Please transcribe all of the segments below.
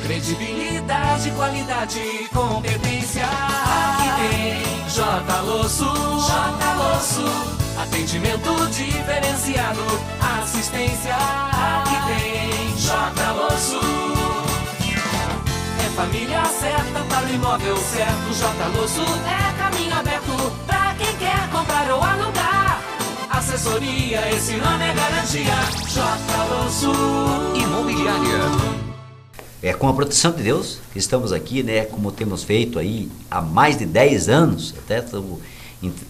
Credibilidade, qualidade e competência. Aqui tem J. Losso. Atendimento diferenciado, assistência. Aqui tem J. Losso. É família certa para o imóvel certo. J. Losso é caminho aberto para quem quer comprar ou alugar. Assessoria, esse nome é garantia. J. Losso Imobiliária. Com a proteção de Deus, que estamos aqui, né, como temos feito aí há mais de 10 anos, até estamos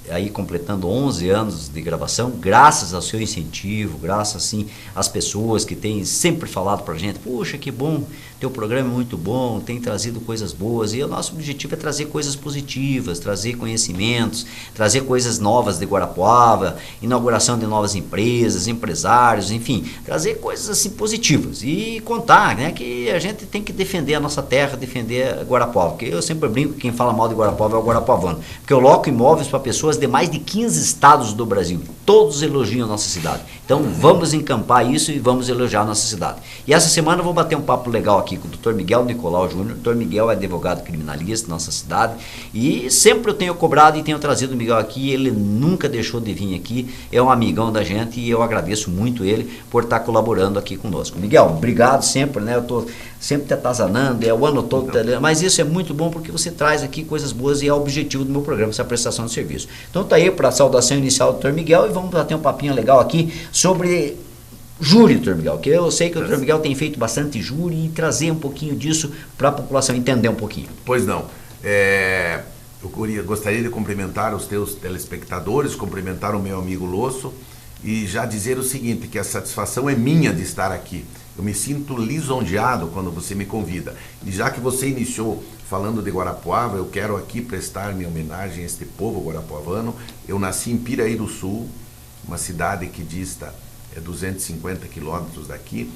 aí completando 11 anos de gravação, graças ao seu incentivo, graças assim às pessoas que têm sempre falado pra gente, puxa, que bom, teu programa é muito bom, tem trazido coisas boas, e o nosso objetivo é trazer coisas positivas, trazer conhecimentos, trazer coisas novas de Guarapuava, inauguração de novas empresas, empresários, enfim, trazer coisas assim positivas e contar, né, que a gente tem que defender a nossa terra, defender Guarapuava, porque eu sempre brinco que quem fala mal de Guarapuava é o guarapuavano, porque eu loco imóveis para pessoas de mais de 15 estados do Brasil. Todos elogiam a nossa cidade. Então vamos encampar isso e vamos elogiar a nossa cidade. E essa semana eu vou bater um papo legal aqui com o Dr. Miguel Nicolau Júnior. O Dr. Miguel é advogado criminalista da nossa cidade e sempre eu tenho cobrado e tenho trazido o Miguel aqui. Ele nunca deixou de vir aqui. É um amigão da gente e eu agradeço muito ele por estar colaborando aqui conosco. Miguel, obrigado sempre, né? Eu estou sempre te atazanando, o ano todo, mas isso é muito bom porque você traz aqui coisas boas e é o objetivo do meu programa, essa prestação de serviço. Então tá aí para a saudação inicial do Dr. Miguel e vamos bater um papinho legal aqui sobre júri, Dr. Miguel, que eu sei que o Dr. Miguel tem feito bastante júri e trazer um pouquinho disso para a população entender um pouquinho. Pois não, eu gostaria de cumprimentar os teus telespectadores, cumprimentar o meu amigo Losso e já dizer o seguinte, que a satisfação é minha de estar aqui. Eu me sinto lisonjeado quando você me convida. E já que você iniciou falando de Guarapuava, eu quero aqui prestar minha homenagem a este povo guarapuavano. Eu nasci em Piraí do Sul, uma cidade que dista 250 quilômetros daqui,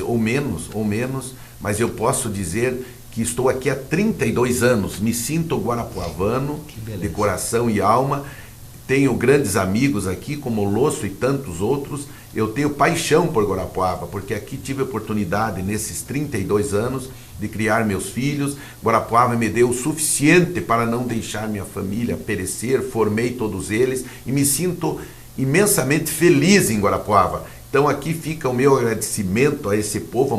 ou menos, mas eu posso dizer que estou aqui há 32 anos. Me sinto guarapuavano de coração e alma. Tenho grandes amigos aqui, como o Losso e tantos outros. Eu tenho paixão por Guarapuava, porque aqui tive a oportunidade, nesses 32 anos, de criar meus filhos. Guarapuava me deu o suficiente para não deixar minha família perecer, formei todos eles e me sinto imensamente feliz em Guarapuava. Então aqui fica o meu agradecimento a esse povo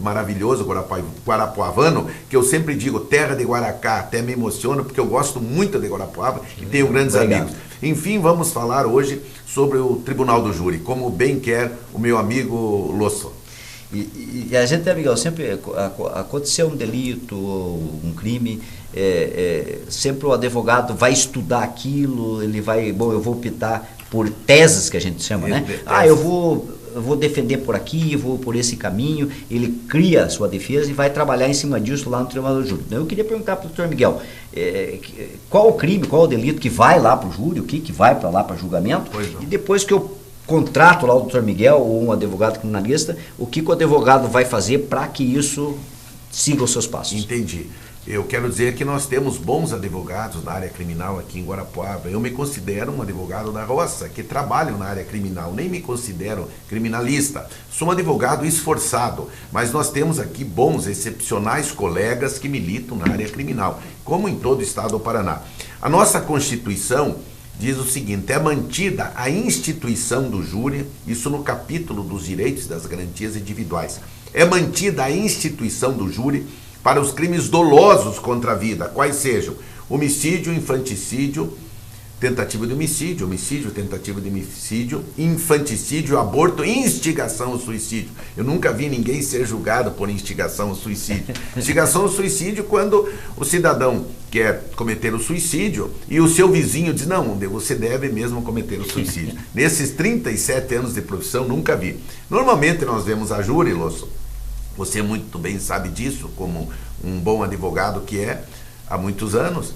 maravilhoso guarapuavano, que eu sempre digo, terra de Guaracá, até me emociono, porque eu gosto muito de Guarapuava e tenho grandes amigos. Enfim, vamos falar hoje sobre o Tribunal do Júri, como bem quer o meu amigo Losso. E a gente, Miguel, sempre aconteceu um delito, um crime, sempre o advogado vai estudar aquilo, ele vai, eu vou optar por teses, que a gente chama, né? Eu vou defender por aqui, vou por esse caminho, ele cria a sua defesa e vai trabalhar em cima disso lá no Tribunal do Júri. Então, eu queria perguntar para o Dr. Miguel, qual o crime, qual o delito que vai lá para o júri, o que vai para lá para julgamento, e depois que eu contrato lá o Dr. Miguel ou um advogado criminalista, o que o advogado vai fazer para que isso siga os seus passos? Entendi. Eu quero dizer que nós temos bons advogados na área criminal aqui em Guarapuava. Eu me considero um advogado da roça, que trabalho na área criminal, nem me considero criminalista. Sou um advogado esforçado, mas nós temos aqui bons, excepcionais colegas que militam na área criminal, como em todo o estado do Paraná. A nossa Constituição diz o seguinte, é mantida a instituição do júri, isso no capítulo dos direitos e das garantias individuais. É mantida a instituição do júri para os crimes dolosos contra a vida, quais sejam homicídio, infanticídio, tentativa de homicídio, tentativa de homicídio, infanticídio, aborto, instigação ao suicídio. Eu nunca vi ninguém ser julgado por instigação ao suicídio. Instigação ao suicídio quando o cidadão quer cometer o suicídio e o seu vizinho diz, não, você deve mesmo cometer o suicídio. Nesses 37 anos de profissão, nunca vi. Normalmente nós vemos a júri, Losso, você muito bem sabe disso, como um bom advogado que é, há muitos anos,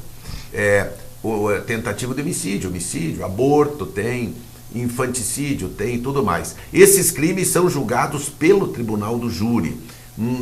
tentativa de homicídio, aborto tem, infanticídio tem, tudo mais. Esses crimes são julgados pelo Tribunal do Júri.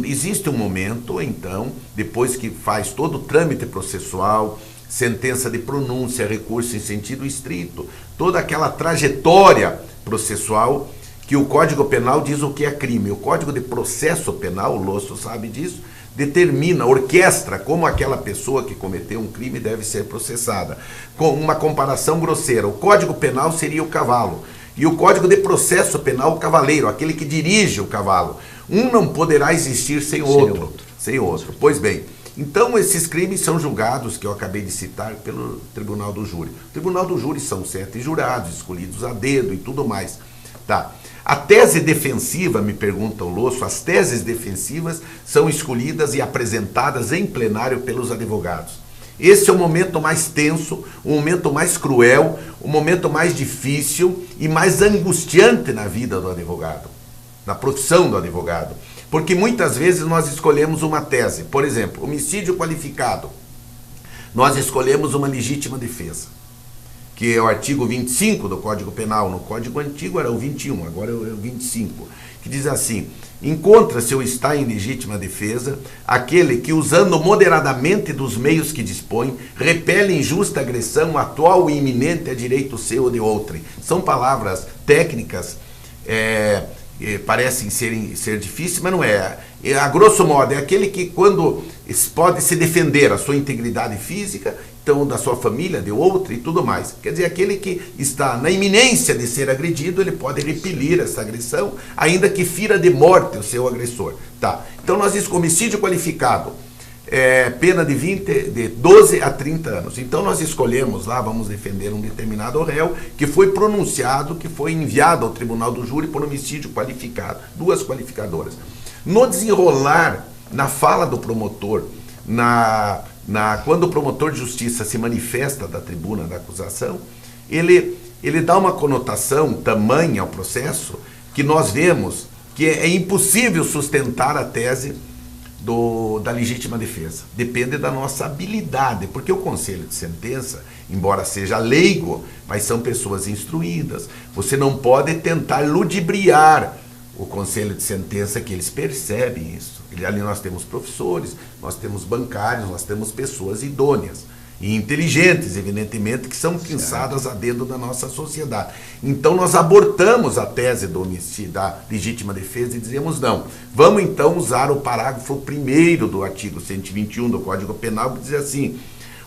Existe um momento, então, depois que faz todo o trâmite processual, sentença de pronúncia, recurso em sentido estrito, toda aquela trajetória processual, que o Código Penal diz o que é crime. O Código de Processo Penal, o Losso sabe disso, determina, orquestra como aquela pessoa que cometeu um crime deve ser processada. Com uma comparação grosseira, o Código Penal seria o cavalo e o Código de Processo Penal o cavaleiro, aquele que dirige o cavalo. Um não poderá existir sem outro. Sem outro. Pois bem, então esses crimes são julgados, que eu acabei de citar, pelo Tribunal do Júri. O Tribunal do Júri são 7 jurados, escolhidos a dedo e tudo mais. Tá. A tese defensiva, me pergunta o Losso, as teses defensivas são escolhidas e apresentadas em plenário pelos advogados. Esse é o momento mais tenso, o momento mais cruel, o momento mais difícil e mais angustiante na vida do advogado, na profissão do advogado. Porque muitas vezes nós escolhemos uma tese, por exemplo, homicídio qualificado. Nós escolhemos uma legítima defesa, que é o artigo 25 do Código Penal. No Código Antigo era o 21, agora é o 25, que diz assim: encontra-se ou está em legítima defesa aquele que, usando moderadamente dos meios que dispõe, repele injusta agressão atual e iminente a direito seu ou de outrem. São palavras técnicas, parecem ser difíceis, mas não é. A grosso modo, é aquele que, quando pode se defender a sua integridade física, então da sua família, de outra e tudo mais. Quer dizer, aquele que está na iminência de ser agredido, ele pode repelir essa agressão, ainda que fira de morte o seu agressor. Tá. Então nós dizemos homicídio qualificado, pena de 12 a 30 anos. Então nós escolhemos lá, vamos defender um determinado réu que foi pronunciado, que foi enviado ao Tribunal do Júri por homicídio qualificado, 2 qualificadoras. No desenrolar, na fala do promotor, quando o promotor de justiça se manifesta da tribuna da acusação, ele dá uma conotação tamanha ao processo que nós vemos que é impossível sustentar a tese da legítima defesa. Depende da nossa habilidade, porque o conselho de sentença, embora seja leigo, mas são pessoas instruídas. Você não pode tentar ludibriar o conselho de sentença, que eles percebem isso. Ali nós temos professores, nós temos bancários, nós temos pessoas idôneas e inteligentes, evidentemente, que são pinçadas a dedo da nossa sociedade. Então nós abortamos a tese do homicídio, da legítima defesa, e dizemos não. Vamos então usar o parágrafo 1º do artigo 121 do Código Penal, que diz assim: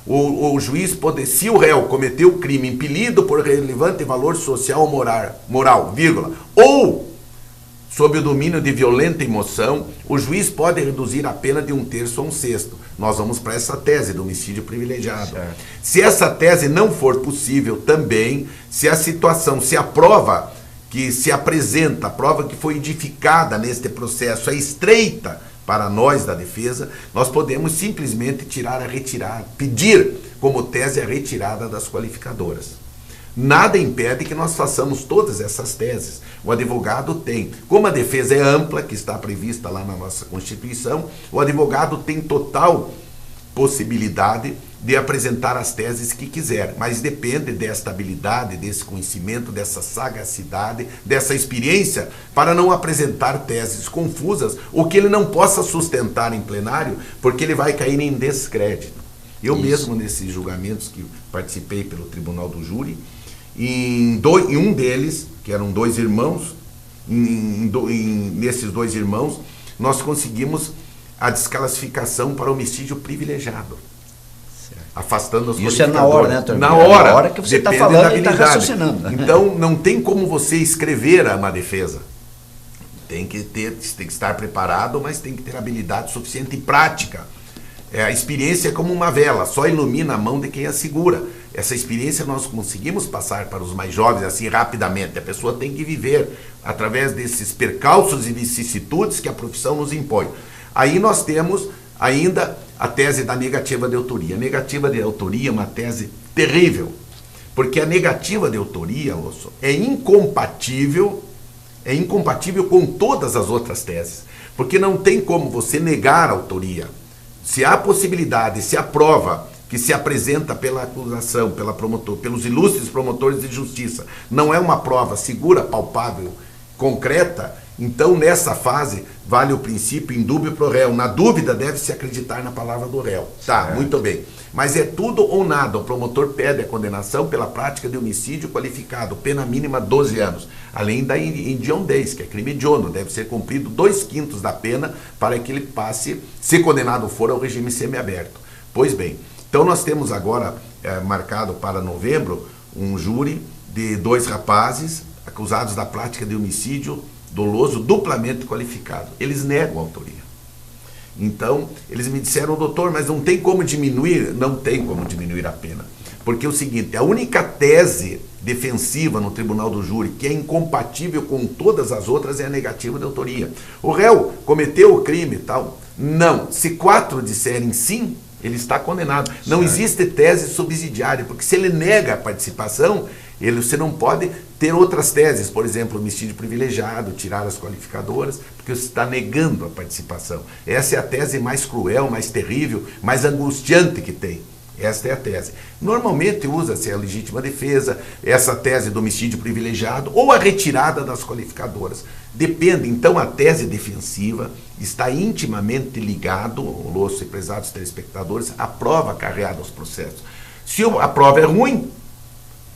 o juiz pode, se o réu cometeu crime impelido por relevante valor social ou moral, vírgula, ou sob o domínio de violenta emoção, o juiz pode reduzir a pena de 1/3 a 1/6. Nós vamos para essa tese do homicídio privilegiado. Certo. Se essa tese não for possível também, se a situação, se a prova que se apresenta, a prova que foi edificada neste processo é estreita para nós da defesa, nós podemos simplesmente pedir como tese a retirada das qualificadoras. Nada impede que nós façamos todas essas teses. O advogado tem, como a defesa é ampla, que está prevista lá na nossa Constituição, o advogado tem total possibilidade de apresentar as teses que quiser, mas depende desta habilidade, desse conhecimento, dessa sagacidade, dessa experiência, para não apresentar teses confusas, ou que ele não possa sustentar em plenário, porque ele vai cair em descrédito. Eu mesmo, nesses julgamentos que participei pelo Tribunal do Júri, em um deles, que eram 2 irmãos, nesses 2 irmãos, nós conseguimos a desclassificação para homicídio privilegiado. Certo. Afastando as qualificadoras. Isso é na hora, né, Antônio? Na hora que você está falando e está raciocinando. Então, não tem como você escrever uma defesa. Tem que estar preparado, mas tem que ter habilidade suficiente e prática. A experiência é como uma vela, só ilumina a mão de quem a segura. Essa experiência nós conseguimos passar para os mais jovens assim rapidamente. A pessoa tem que viver através desses percalços e vicissitudes que a profissão nos impõe. Aí nós temos ainda a tese da negativa de autoria. A negativa de autoria é uma tese terrível, porque a negativa de autoria, Losso, é incompatível com todas as outras teses, porque não tem como você negar a autoria. Se há possibilidade, se a prova que se apresenta pela acusação, pelos ilustres promotores de justiça, não é uma prova segura, palpável, concreta, Então, nessa fase, vale o princípio indúbio pro réu. Na dúvida, deve-se acreditar na palavra do réu. Tá, muito bem. Mas é tudo ou nada. O promotor pede a condenação pela prática de homicídio qualificado, pena mínima 12 anos. Além da hediondez, que é crime hediondo. Deve ser cumprido 2/5 da pena para que ele passe, se condenado for, ao regime semiaberto. Pois bem, então nós temos agora marcado para novembro um júri de 2 rapazes acusados da prática de homicídio doloso duplamente qualificado. Eles negam a autoria. Então, eles me disseram, doutor, mas não tem como diminuir? Não tem como diminuir a pena. Porque é o seguinte, a única tese defensiva no tribunal do júri que é incompatível com todas as outras é a negativa de autoria. O réu cometeu o crime e tal? Não. Se 4 disserem sim, ele está condenado. Não existe tese subsidiária, porque se ele nega a participação, você não pode ter outras teses, por exemplo, homicídio privilegiado, tirar as qualificadoras, porque você está negando a participação. Essa é a tese mais cruel, mais terrível, mais angustiante que tem. Esta é a tese. Normalmente usa-se a legítima defesa, essa tese do homicídio privilegiado ou a retirada das qualificadoras. Depende, então a tese defensiva está intimamente ligado, Losso e prezados telespectadores, à prova acarreada aos processos. Se a prova é ruim,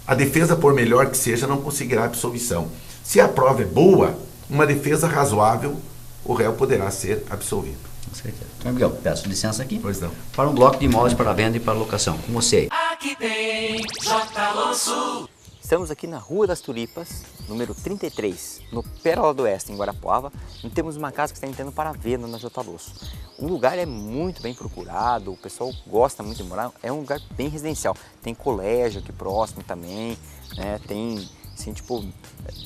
a defesa, por melhor que seja, não conseguirá absolvição. Se a prova é boa, uma defesa razoável, o réu poderá ser absolvido. Com certeza. Então, Miguel, peço licença aqui. Pois não. Para um bloco de imóveis para venda e para locação. Com você. Aqui tem J. Losso. Estamos aqui na Rua das Tulipas, número 33, no Pérola do Oeste, em Guarapuava, e temos uma casa que está entrando para venda na J. Losso. O lugar é muito bem procurado, o pessoal gosta muito de morar, é um lugar bem residencial. Tem colégio aqui próximo também, né? Tem, assim, tipo,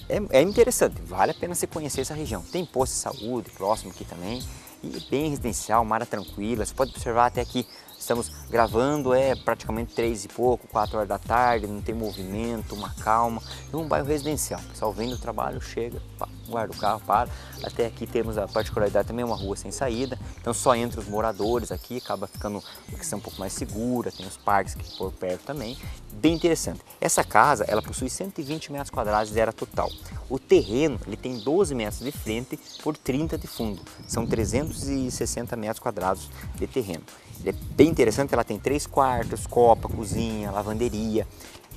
é interessante, vale a pena você conhecer essa região. Tem posto de saúde próximo aqui também, e bem residencial, uma área tranquila. Você pode observar até aqui, estamos gravando, praticamente 3 e pouco, 4 horas da tarde, não tem movimento, uma calma. É um bairro residencial, o pessoal vem do trabalho, chega, guarda o carro, para. Até aqui temos a particularidade também, uma rua sem saída, então só entra os moradores aqui, acaba ficando uma questão um pouco mais segura, tem os parques que por perto também, bem interessante. Essa casa, ela possui 120 metros quadrados de área total. O terreno, ele tem 12 metros de frente por 30 de fundo, são 360 metros quadrados de terreno. Ele é bem interessante, ela tem 3 quartos, copa, cozinha, lavanderia.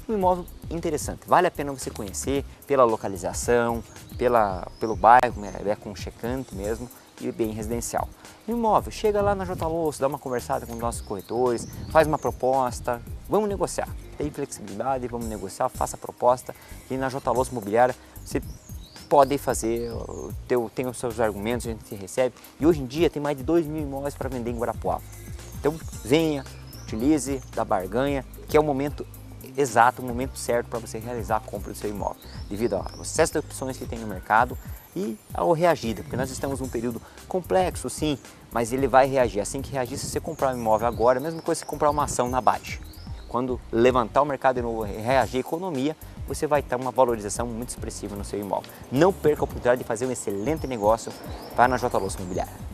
Um imóvel interessante, vale a pena você conhecer pela localização, pelo bairro, é aconchegante mesmo e bem residencial. O imóvel, chega lá na J. Losso, dá uma conversada com os nossos corretores, faz uma proposta, vamos negociar. Tem flexibilidade, vamos negociar, faça a proposta. E na J. Losso Imobiliária você pode fazer, tem os seus argumentos, a gente recebe. E hoje em dia tem mais de 2.000 imóveis para vender em Guarapuava. Então venha, utilize da barganha, que é o momento exato, o momento certo para você realizar a compra do seu imóvel, devido ao excesso de opções que tem no mercado e ao reagida, porque nós estamos num período complexo, sim, mas ele vai reagir. Assim que reagir, se você comprar um imóvel agora, é a mesma coisa que você comprar uma ação na baixa. Quando levantar o mercado de novo, reagir a economia, você vai ter uma valorização muito expressiva no seu imóvel. Não perca a oportunidade de fazer um excelente negócio para na J. Losso Imobiliária.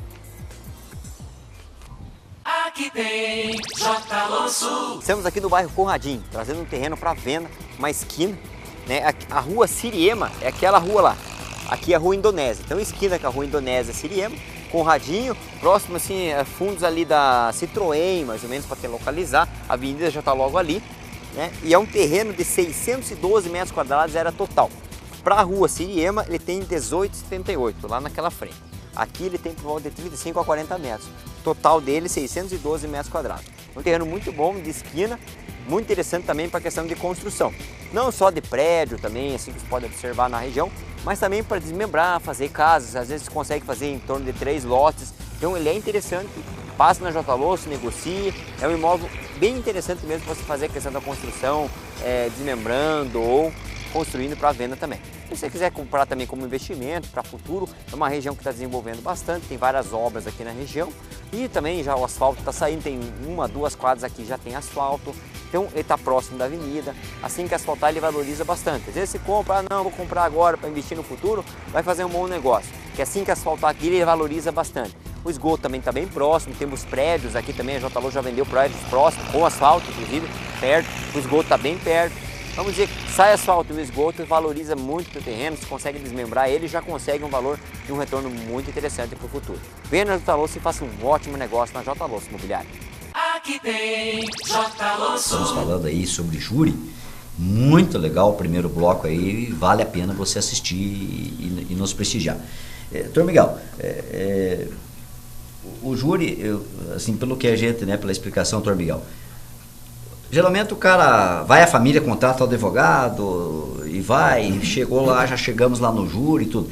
Aqui tem J. Losso. Estamos aqui no bairro Conradinho, trazendo um terreno para venda, uma esquina, né? A rua Siriema é aquela rua lá. Aqui é a rua Indonésia. Então, esquina com a rua Indonésia Siriema, Conradinho, próximo assim, fundos ali da Citroën, mais ou menos, para te localizar. A avenida já está logo ali, né? E é um terreno de 612 metros quadrados, era total. Para a rua Siriema, ele tem 18,78, lá naquela frente. Aqui ele tem por volta de 35 a 40 metros. Total dele 612 metros quadrados. Um terreno muito bom, de esquina, muito interessante também para a questão de construção. Não só de prédio também, assim que você pode observar na região, mas também para desmembrar, fazer casas. Às vezes você consegue fazer em torno de 3 lotes. Então ele é interessante. Passe na J. Losso, negocie. É um imóvel bem interessante mesmo para você fazer a questão da construção, desmembrando ou construindo para venda também. Se você quiser comprar também como investimento para futuro, é uma região que está desenvolvendo bastante, tem várias obras aqui na região e também já o asfalto está saindo, tem 1, 2 quadras aqui já tem asfalto, então ele está próximo da avenida, assim que asfaltar ele valoriza bastante. Às vezes você compra, não, vou comprar agora para investir no futuro, vai fazer um bom negócio, que assim que asfaltar aqui ele valoriza bastante. O esgoto também está bem próximo, temos prédios aqui também, a J. Losso já vendeu prédios próximos, com asfalto inclusive, perto, o esgoto está bem perto. Vamos dizer que sai asfalto no esgoto, valoriza muito o terreno, se consegue desmembrar ele, já consegue um valor de um retorno muito interessante para o futuro. Venha na J. Losso e faça um ótimo negócio na J. Losso Imobiliária. Aqui tem J. Losso. Estamos falando aí sobre júri. Muito legal o primeiro bloco aí, vale a pena você assistir e nos prestigiar. Doutor Miguel, o júri, assim, pelo que a gente, né, pela explicação, doutor Miguel, geralmente o cara vai, a família contrata o advogado e vai, chegou lá, já chegamos lá no júri e tudo.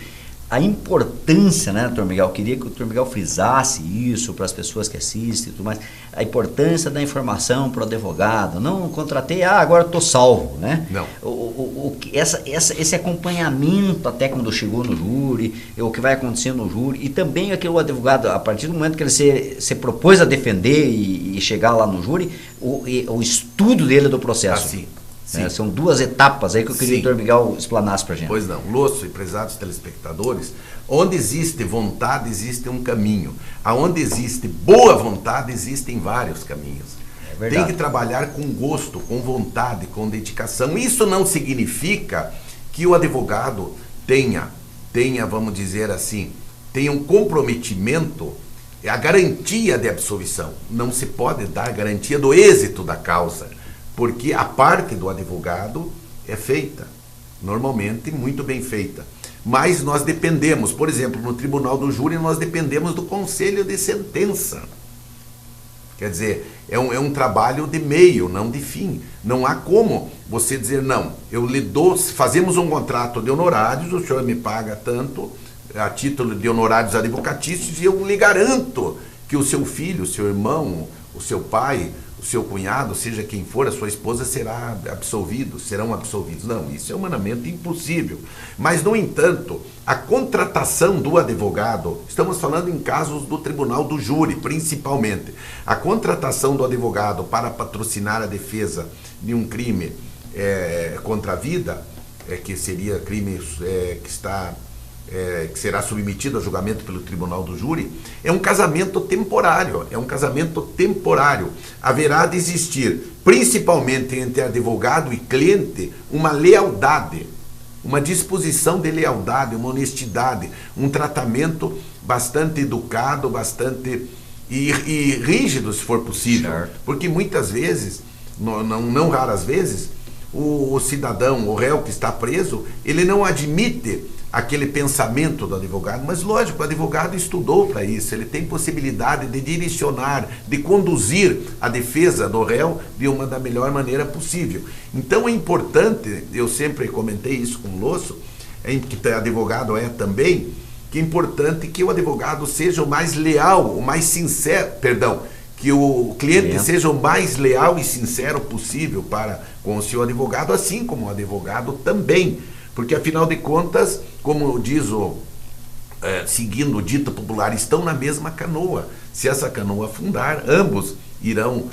A importância, né, doutor Miguel, eu queria que o doutor Miguel frisasse isso para as pessoas que assistem e tudo mais, a importância da informação para o advogado. Não contratei, agora estou salvo, né? Não. Esse acompanhamento até quando chegou no júri, o que vai acontecer no júri, e também aquele advogado, a partir do momento que ele se propôs a defender e chegar lá no júri, o estudo dele do processo. Assim. São duas etapas aí que eu queria que o doutor Miguel explanasse para a gente. Pois não, Losso e prezados telespectadores, onde existe vontade, existe um caminho. Aonde existe boa vontade, existem vários caminhos. Tem que trabalhar com gosto, com vontade, com dedicação. Isso não significa que o advogado tenha, vamos dizer assim, tenha um comprometimento, a garantia de absolvição. Não se pode dar garantia do êxito da causa, porque a parte do advogado é feita, normalmente muito bem feita. Mas nós dependemos, por exemplo, no tribunal do júri, nós dependemos do conselho de sentença. Quer dizer, é um trabalho de meio, não de fim. Não há como você dizer, não, eu lhe dou, fazemos um contrato de honorários, o senhor me paga tanto, a título de honorários advocatícios, e eu lhe garanto que o seu filho, o seu irmão, o seu pai, o seu cunhado, seja quem for, a sua esposa serão absolvidos. Não, isso é humanamente impossível. Mas, no entanto, a contratação do advogado, estamos falando em casos do tribunal do júri, principalmente, a contratação do advogado para patrocinar a defesa de um crime contra a vida, que seria crime que será submetido a julgamento pelo tribunal do júri, é um casamento temporário, Haverá de existir, principalmente entre advogado e cliente, uma lealdade, uma disposição de lealdade, uma honestidade, um tratamento bastante educado, bastante e rígido, se for possível. Certo. Porque muitas vezes, não raras vezes, o cidadão, o réu que está preso, ele não admite aquele pensamento do advogado, mas lógico, o advogado estudou para isso, ele tem possibilidade de direcionar, de conduzir a defesa do réu da melhor maneira possível. Então é importante, eu sempre comentei isso com o Losso, que advogado também, que é importante que o advogado seja o mais leal, o mais sincero, que o cliente seja o mais leal e sincero possível com o seu advogado, assim como o advogado também. Porque, afinal de contas, como diz seguindo o dito popular, estão na mesma canoa. Se essa canoa afundar, ambos irão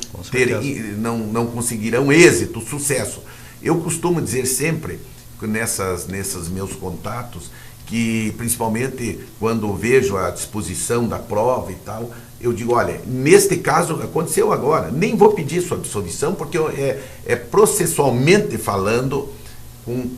não conseguirão êxito, sucesso. Eu costumo dizer sempre, nesses meus contatos, que principalmente quando vejo a disposição da prova e tal, eu digo, olha, neste caso aconteceu agora, nem vou pedir sua absolvição, porque processualmente falando,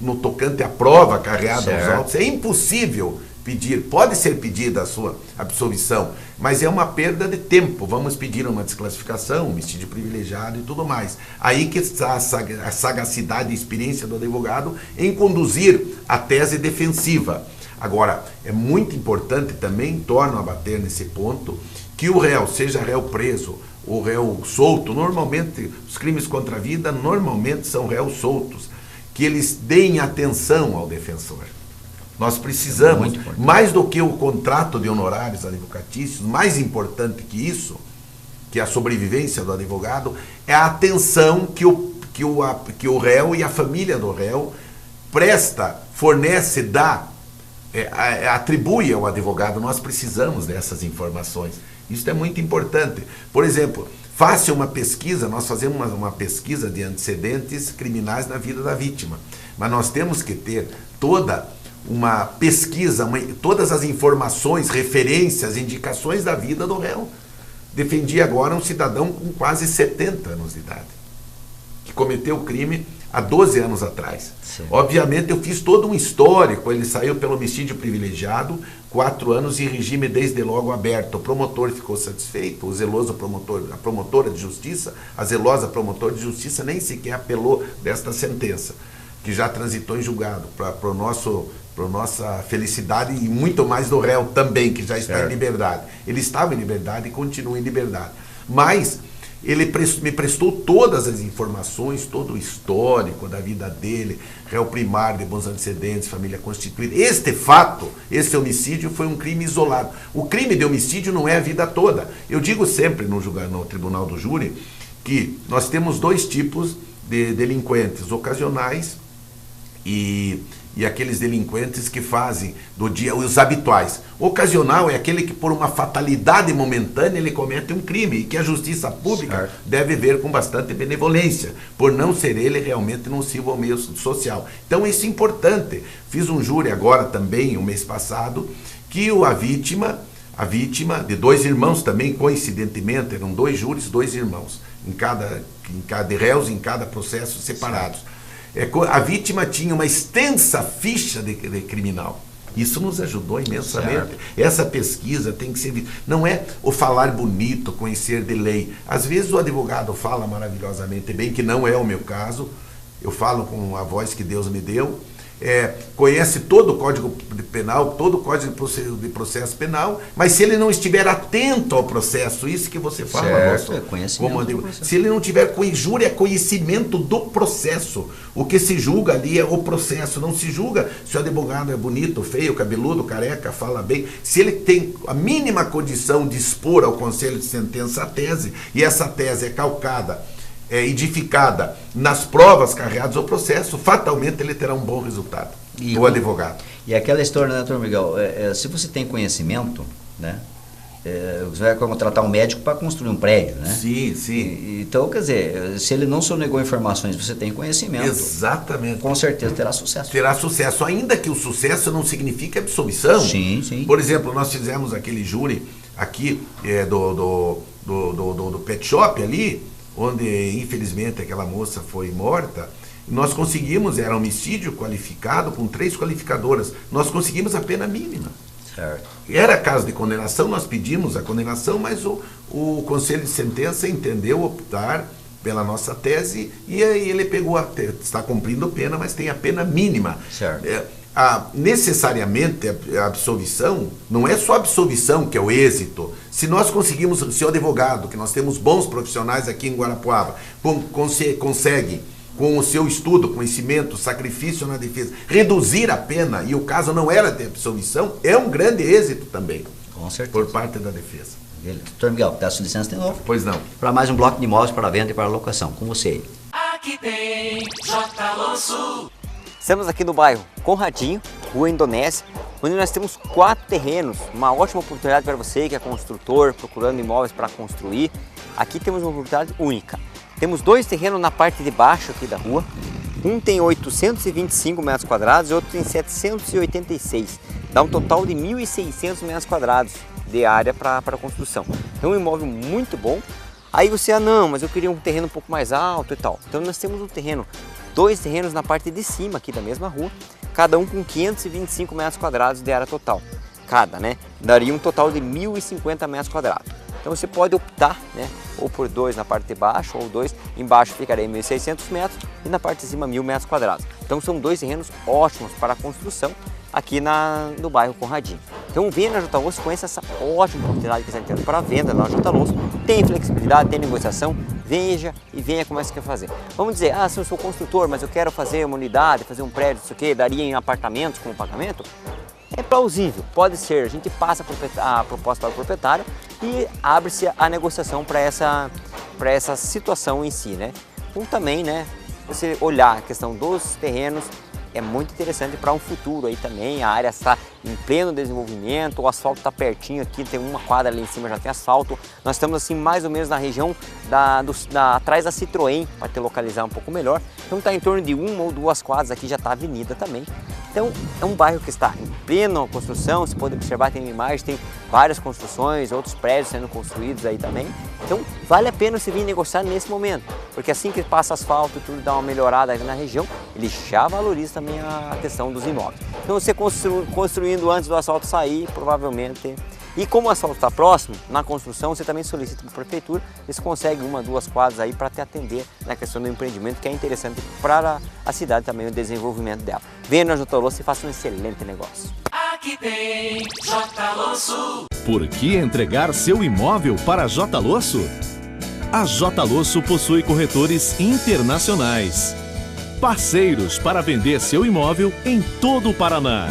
no tocante à prova carreada aos autos, é impossível pedir, pode ser pedida a sua absolvição, mas é uma perda de tempo, vamos pedir uma desclassificação, um homicídio privilegiado e tudo mais. Aí que está a sagacidade e experiência do advogado em conduzir a tese defensiva. Agora, é muito importante também, torno a bater nesse ponto, que o réu, seja réu preso ou réu solto, normalmente, os crimes contra a vida, normalmente são réus soltos, que eles deem atenção ao defensor. Nós precisamos, mais do que o contrato de honorários advocatícios, mais importante que isso, que a sobrevivência do advogado, é a atenção que o réu e a família do réu presta, fornece, dá, atribui ao advogado. Nós precisamos dessas informações. Isso é muito importante. Por exemplo, faça uma pesquisa, nós fazemos uma pesquisa de antecedentes criminais na vida da vítima, mas nós temos que ter toda uma pesquisa, todas as informações, referências, indicações da vida do réu. Defendi agora um cidadão com quase 70 anos de idade, que cometeu o crime há 12 anos atrás. Sim. Obviamente eu fiz todo um histórico, ele saiu pelo homicídio privilegiado, 4 anos em regime desde logo aberto. O promotor ficou satisfeito, o zeloso promotor, a promotora de justiça, a zelosa promotora de justiça nem sequer apelou desta sentença, que já transitou em julgado, para nossa felicidade e muito mais do réu também, que já está em liberdade. Ele estava em liberdade e continua em liberdade. Mas ele me prestou todas as informações, todo o histórico da vida dele, réu primário, de bons antecedentes, família constituída. Este fato, esse homicídio foi um crime isolado. O crime de homicídio não é a vida toda. Eu digo sempre no tribunal do júri que nós temos 2 tipos de delinquentes, ocasionais e aqueles delinquentes que fazem do dia os habituais. O ocasional é aquele que por uma fatalidade momentânea ele comete um crime e que a justiça pública deve ver com bastante benevolência, por não ser ele realmente nocivo ao meio social. Então isso é importante. Fiz um júri agora também, o mês passado, que a vítima de 2 irmãos também, coincidentemente, eram 2 júris, 2 irmãos, em cada réus, em cada processo separados. A vítima tinha uma extensa ficha de criminal. Isso nos ajudou imensamente. Essa pesquisa tem que ser vista. Não é o falar bonito, conhecer de lei. Às vezes o advogado fala maravilhosamente bem, que não é o meu caso. Eu falo com a voz que Deus me deu. Conhece todo o Código Penal, todo o Código de Processo Penal, mas se ele não estiver atento ao processo, isso que você fala, se ele não tiver conhecimento do processo, o que se julga ali é o processo, não se julga se o advogado é bonito, feio, cabeludo, careca, fala bem. Se ele tem a mínima condição de expor ao conselho de sentença a tese, e essa tese é calcada, edificada nas provas carreadas ao processo, fatalmente ele terá um bom resultado, o advogado. E aquela história, né, doutor Miguel, se você tem conhecimento, né, você vai contratar um médico para construir um prédio, né? Sim, sim. Então, quer dizer, se ele não sonegou informações, você tem conhecimento. Exatamente. Com certeza terá sucesso. Terá sucesso, ainda que o sucesso não signifique absolvição. Sim, sim. Por exemplo, nós fizemos aquele júri aqui do pet shop ali, onde infelizmente aquela moça foi morta. Nós conseguimos, era homicídio qualificado com 3 qualificadoras, nós conseguimos a pena mínima. Certo. Era caso de condenação, nós pedimos a condenação, mas o conselho de sentença entendeu optar pela nossa tese e aí ele está cumprindo pena, mas tem a pena mínima. Certo. Necessariamente a absolvição, não é só a absolvição que é o êxito. Se nós conseguimos, se o advogado, que nós temos bons profissionais aqui em Guarapuava, consegue, com o seu estudo, conhecimento, sacrifício na defesa, reduzir a pena, e o caso não era de absolvição, é um grande êxito também. Com certeza. Por parte da defesa. Doutor Miguel, peço licença de novo. Pois não. Para mais um bloco de imóveis para venda e para locação. Com você aí. Aqui tem J. Alonso. Estamos aqui no bairro Conradinho, Rua Indonésia, onde nós temos 4 terrenos, uma ótima oportunidade para você que é construtor, procurando imóveis para construir. Aqui temos uma oportunidade única. Temos 2 terrenos na parte de baixo aqui da rua, um tem 825 metros quadrados e outro tem 786, dá um total de 1.600 metros quadrados de área para construção. É um imóvel muito bom. Aí você, não, mas eu queria um terreno um pouco mais alto e tal. Então nós temos um terreno, 2 terrenos na parte de cima aqui da mesma rua, cada um com 525 metros quadrados de área total. Cada, né? Daria um total de 1.050 metros quadrados. Então você pode optar, né, ou por 2 na parte de baixo, ou 2 embaixo ficaria 1.600 metros e na parte de cima 1.000 metros quadrados. Então são 2 terrenos ótimos para a construção aqui no bairro Conradinho. Então venha na J. Alonso, conheça essa ótima oportunidade que está tendo para venda na J. Alonso. Tem flexibilidade, tem negociação, veja e venha como é que você quer fazer. Vamos dizer, se eu sou construtor, mas eu quero fazer uma unidade, fazer um prédio, isso aqui, daria em apartamentos como pagamento? É plausível, pode ser. A gente passa a proposta para o proprietário e abre-se a negociação para essa situação em si, né? Ou também, né, você olhar a questão dos terrenos, é muito interessante para um futuro aí também. A área está em pleno desenvolvimento, o asfalto está pertinho aqui, tem uma quadra ali em cima, já tem asfalto. Nós estamos assim mais ou menos na região atrás da Citroën, para te localizar um pouco melhor. Então está em torno de 1 ou 2 quadras, aqui já está a avenida também. Então, é um bairro que está em plena construção, você pode observar, tem imagens, tem várias construções, outros prédios sendo construídos aí também. Então, vale a pena você vir negociar nesse momento, porque assim que passa asfalto e tudo dá uma melhorada aí na região, ele já valoriza também a questão dos imóveis. Então, você construindo antes do asfalto sair, provavelmente... E como o asfalto está próximo, na construção você também solicita para a prefeitura, eles conseguem 1, 2 quadras aí para te atender na questão do empreendimento, que é interessante para a cidade também, o desenvolvimento dela. Venha na J. Losso e faça um excelente negócio. Aqui tem J. Losso. Por que entregar seu imóvel para a J. Losso? A J. Losso possui corretores internacionais, parceiros para vender seu imóvel em todo o Paraná.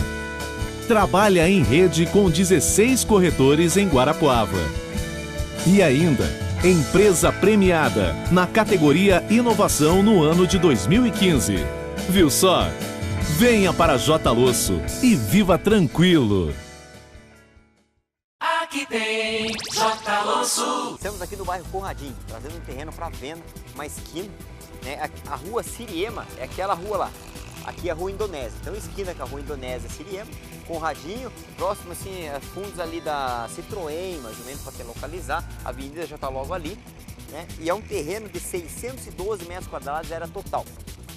Trabalha em rede com 16 corretores em Guarapuava. E ainda, empresa premiada na categoria Inovação no ano de 2015. Viu só? Venha para J. Losso e viva tranquilo. Aqui tem J. Losso. Estamos aqui no bairro Conradinho, trazendo um terreno para venda, uma esquina, né? A rua Siriema é aquela rua lá. Aqui é a Rua Indonésia, então esquina com a Rua Indonésia Siriema, Conradinho, próximo assim, fundos ali da Citroën, mais ou menos, para você localizar, a avenida já está logo ali, né? E é um terreno de 612 metros quadrados, era total.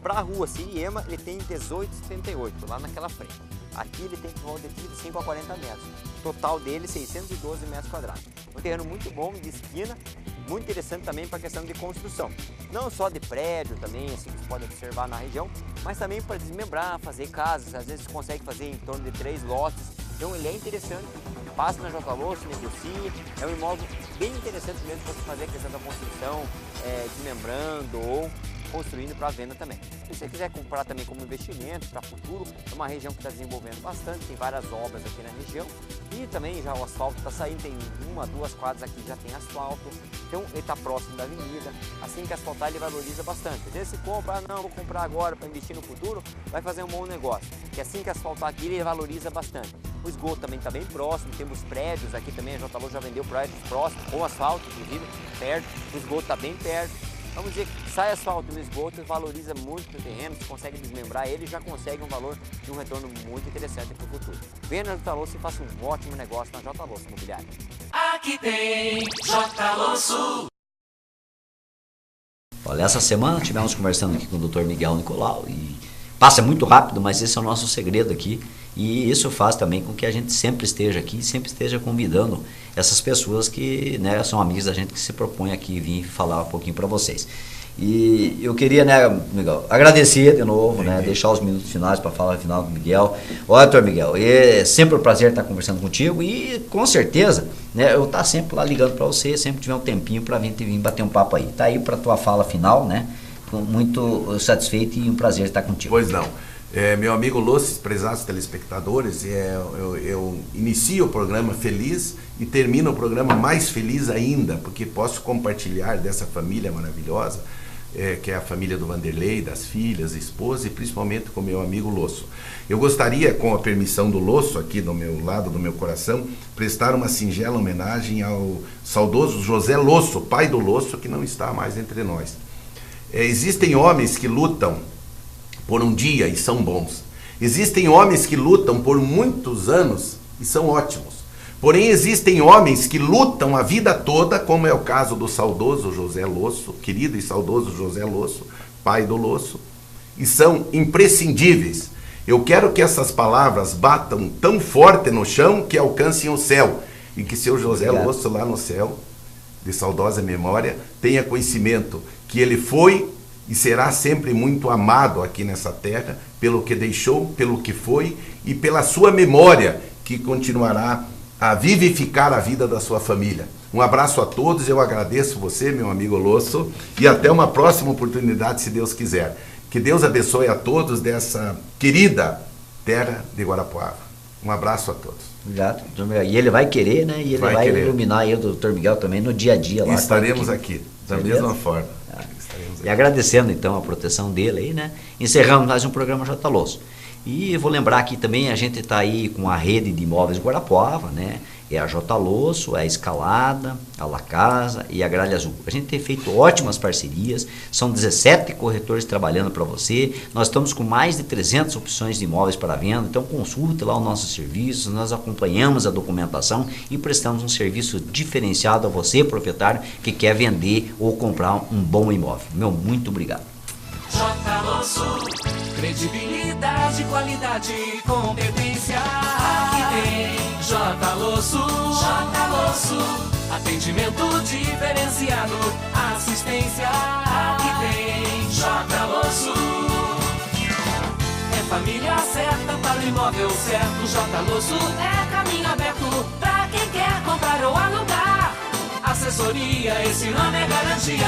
Para a Rua Siriema, ele tem 18,78, lá naquela frente. Aqui ele tem por volta de 35 a 40 metros. Total dele, 612 metros quadrados. Um terreno muito bom, de esquina, muito interessante também para a questão de construção. Não só de prédio também, assim que você pode observar na região, mas também para desmembrar, fazer casas. Às vezes você consegue fazer em torno de 3 lotes. Então ele é interessante. Passa na J. Losso, negocie. É um imóvel bem interessante mesmo para você fazer a questão da construção, desmembrando ou construindo para venda também. Se você quiser comprar também como investimento para futuro, é uma região que está desenvolvendo bastante, tem várias obras aqui na região e também já o asfalto está saindo, tem 1, 2 quadras aqui já tem asfalto, então ele está próximo da avenida, assim que asfaltar ele valoriza bastante. Às vezes você compra, não, vou comprar agora para investir no futuro, vai fazer um bom negócio, que assim que asfaltar aqui ele valoriza bastante. O esgoto também está bem próximo, temos prédios aqui também, a J. Losso já vendeu prédios próximos, com asfalto inclusive, perto, o esgoto está bem perto. Vamos dizer que sai asfalto no esgoto, valoriza muito o terreno, você consegue desmembrar ele e já consegue um valor de um retorno muito interessante para o futuro. Venha na J. Losso e faça um ótimo negócio na J. Losso Imobiliária. Aqui tem J. Losso. Olha, essa semana tivemos conversando aqui com o Dr. Miguel Nicolau e passa muito rápido, mas esse é o nosso segredo aqui e isso faz também com que a gente sempre esteja aqui, sempre esteja convidando essas pessoas que, né, são amigos da gente, que se propõem aqui vir falar um pouquinho para vocês. E eu queria, né, Miguel, agradecer de novo, né, deixar os minutos finais para falar final do Miguel. Olha, doutor Miguel, é sempre um prazer estar conversando contigo e com certeza, né, eu estar sempre lá ligando para você, sempre tiver um tempinho para vir bater um papo aí. Tá aí para tua fala final, né? Muito satisfeito e um prazer estar contigo. Pois não. Meu amigo Losso, prezados telespectadores, eu inicio o programa feliz e termino o programa mais feliz ainda, porque posso compartilhar dessa família maravilhosa, que é a família do Vanderlei, das filhas, esposa e principalmente com meu amigo Losso. Eu gostaria, com a permissão do Losso, aqui do meu lado, do meu coração, prestar uma singela homenagem ao saudoso José Losso, pai do Losso, que não está mais entre nós. Existem homens que lutam por um dia e são bons. Existem homens que lutam por muitos anos e são ótimos. Porém, existem homens que lutam a vida toda, como é o caso do saudoso José Losso, querido e saudoso José Losso, pai do Losso, e são imprescindíveis. Eu quero que essas palavras batam tão forte no chão que alcancem o céu e que seu José Losso lá no céu, de saudosa memória, tenha conhecimento que ele foi e será sempre muito amado aqui nessa terra, pelo que deixou, pelo que foi e pela sua memória, que continuará a vivificar a vida da sua família. Um abraço a todos, eu agradeço você, meu amigo Losso, e até uma próxima oportunidade, se Deus quiser. Que Deus abençoe a todos dessa querida terra de Guarapuava. Um abraço a todos. Obrigado, doutor Miguel. E ele vai querer, né? E ele vai iluminar aí o doutor Miguel também no dia a dia lá. Estaremos aqui, da mesma forma. E agradecendo então a proteção dele aí, né? Encerramos mais um programa J. Losso. E vou lembrar aqui também, a gente está aí com a rede de imóveis Guarapuava, né? É a J Losso, é a Escalada, a La Casa e a Gralha Azul. A gente tem feito ótimas parcerias, são 17 corretores trabalhando para você. Nós estamos com mais de 300 opções de imóveis para venda, então consulte lá os nossos serviços, nós acompanhamos a documentação e prestamos um serviço diferenciado a você, proprietário, que quer vender ou comprar um bom imóvel. Meu muito obrigado. J Losso, credibilidade, qualidade e competência. Aqui tem J Losso, atendimento diferenciado, assistência. Aqui tem J Losso. É família certa para o imóvel certo. J Losso é caminho aberto para quem quer comprar ou alugar. Assessoria, esse nome é garantia.